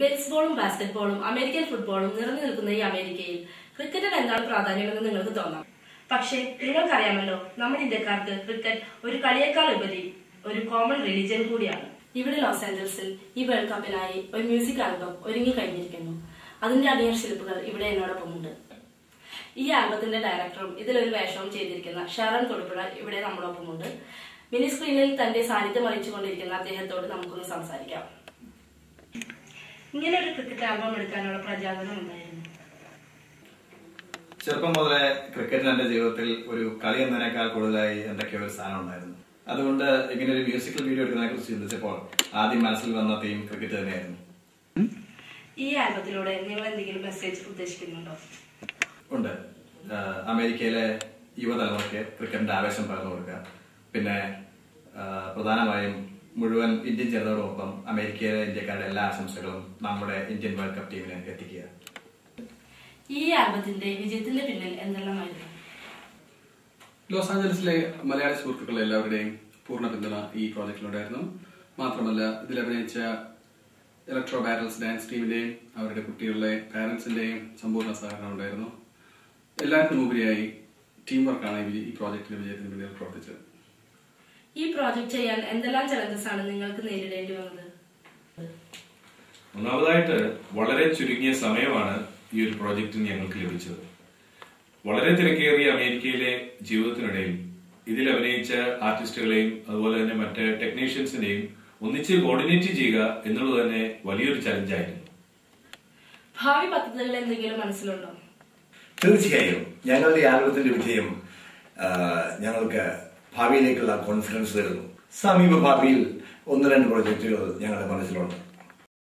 ബേസ്ബോളും ബാസ്കറ്റ്ബോളും American ഫുട്ബോളും നിറഞ്ഞു നിൽക്കുന്ന ഈ അമേരിക്കയിൽ ക്രിക്കറ്റിന് എന്താണ് പ്രാധാന്യമെന്ന് നിങ്ങൾക്ക് തോന്നാം. പക്ഷേ നിങ്ങൾക്കറിയാമല്ലോ, നമ്മുടെ ഇന്ത്യക്കാർക്ക് ക്രിക്കറ്റ് ഒരു കളിയേക്കാൾ ഉപരി ഒരു കോമൺ റിലീജിയൻ കൂടിയാണ്. ഇവിടെ ലോസ് ആഞ്ചൽസിൽ ഈ വേൾഡ് കപ്പിനായി ഒരു മ്യൂസിക് ആൽബം ഒരുങ്ങി കഴിഞ്ഞിരിക്കുന്നു. അതിന്റെ അണിയർ ശില്പികൾ ഇവിടെ എന്നോടൊപ്പമുണ്ട്. ഈ ആൽബത്തിന്റെ ഡയറക്ടറും ഇതിലൊരു വേഷവും ചെയ്തിരിക്കുന്ന ഷാരൺ തൊടുപുഴ ഇവിടെ നമ്മളൊപ്പമുണ്ട്. മിനി സ്ക്രീനിൽ തന്റെ സാന്നിധ്യം അറിയിച്ചുകൊണ്ടിരിക്കുന്ന അദ്ദേഹത്തോട് നമുക്കൊന്ന് സംസാരിക്കാം. ഇങ്ങനെ ഒരു ക്രിക്കറ്റ് ആൽബം എടുക്കാനുള്ള പ്രചോദനം ഉണ്ടായിരുന്നു? ചെറുപ്പം മുതലേ ക്രിക്കറ്റിന് എന്റെ ജീവിതത്തിൽ ഒരു കളി എന്നതിനേക്കാൾ കൂടുതലായി എന്തൊക്കെയോ ഒരു സ്ഥാനം ഉണ്ടായിരുന്നു. അതുകൊണ്ട് ഇങ്ങനെ ഒരു മ്യൂസിക്കൽ വീഡിയോ എടുക്കുന്നതിനെ കുറിച്ച് ചിന്തിച്ചപ്പോൾ ആദ്യം മനസ്സിൽ വന്ന തീം ക്രിക്കറ്റ് തന്നെയായിരുന്നു. ഈ ആൽബത്തിലൂടെ നിങ്ങൾ എന്തെങ്കിലും മെസ്സേജ് ഉദ്ദേശിക്കുന്നുണ്ടോ? ഉണ്ട്. അമേരിക്കയിലെ യുവതലമുറയ്ക്ക് ക്രിക്കറ്റിന്റെ ആവേശം പകർന്നു കൊടുക്കുക, പിന്നെ പ്രധാനമായും മുഴുവൻ ഇന്ത്യൻ ജനതയോടൊപ്പം അമേരിക്കയിലെ ഇന്ത്യക്കാരുടെ എല്ലാ ആശംസകളും നമ്മുടെ ഇന്ത്യൻ വേൾഡ് കപ്പ് ടീമിന് എത്തിക്കുക. ഈ ആൽബത്തിന്റെ വിജയത്തിന്റെ പിന്നിൽ എന്തെല്ലാമായിരുന്നു? ലോസ് ആഞ്ചലസിലെ മലയാളി സുഹൃത്തുക്കളെ എല്ലാവരുടെയും പൂർണ്ണ പിന്തുണ ഈ പ്രോജക്റ്റിലുണ്ടായിരുന്നു. മാത്രമല്ല, ഇതിൽ അഭിനയിച്ച ഇലക്ട്രോ ബാരൽസ് ഡാൻസ് ടീമിന്റെയും അവരുടെ കുട്ടികളുടെ പാരന്റ്സിന്റെയും സമ്പൂർണ്ണ സഹകരണം ഉണ്ടായിരുന്നു. എല്ലാത്തിനും ഉപരിയായി ടീം വർക്കാണ് ഈ പ്രോജക്റ്റിന്റെ വിജയത്തിന് പിന്നിൽ പ്രവർത്തിച്ചത്. ഈ പ്രോജക്ട് ചെയ്യാൻ എന്തെല്ലാം ചലഞ്ചസ് ആണ് നിങ്ങൾക്ക് നേരിടേണ്ടി വന്നത്? ഒന്നാമതായിട്ട് വളരെ ചുരുങ്ങിയ സമയമാണ് ഈ ഒരു പ്രോജക്റ്റിന് ഞങ്ങൾക്ക് ലഭിച്ചത്. വളരെ തിരക്കേറിയ അമേരിക്കയിലെ ജീവിതത്തിനിടയിൽ ഇതിൽ അഭിനയിച്ച ആർട്ടിസ്റ്റുകളെയും അതുപോലെ തന്നെ മറ്റ് ടെക്നീഷ്യൻസിനെയും ഒന്നിച്ച് കോർഡിനേറ്റ് ചെയ്യുക എന്നുള്ളത് തന്നെ വലിയൊരു ചലഞ്ചായിരുന്നു. ഭാവി പദ്ധതികൾ എന്തെങ്കിലും മനസ്സിലുണ്ടോ? തീർച്ചയായും ഞങ്ങളുടെ ആൽബത്തിന്റെ വിജയം ഞങ്ങൾക്ക് ഭാവിയിലേക്കുള്ള കോൺഫിഡൻസ് തരുന്നു. സമീപ ഭാവിയിൽ 1-2 പ്രോജക്റ്റുകൾ ഞങ്ങളുടെ മനസ്സിലുണ്ട്.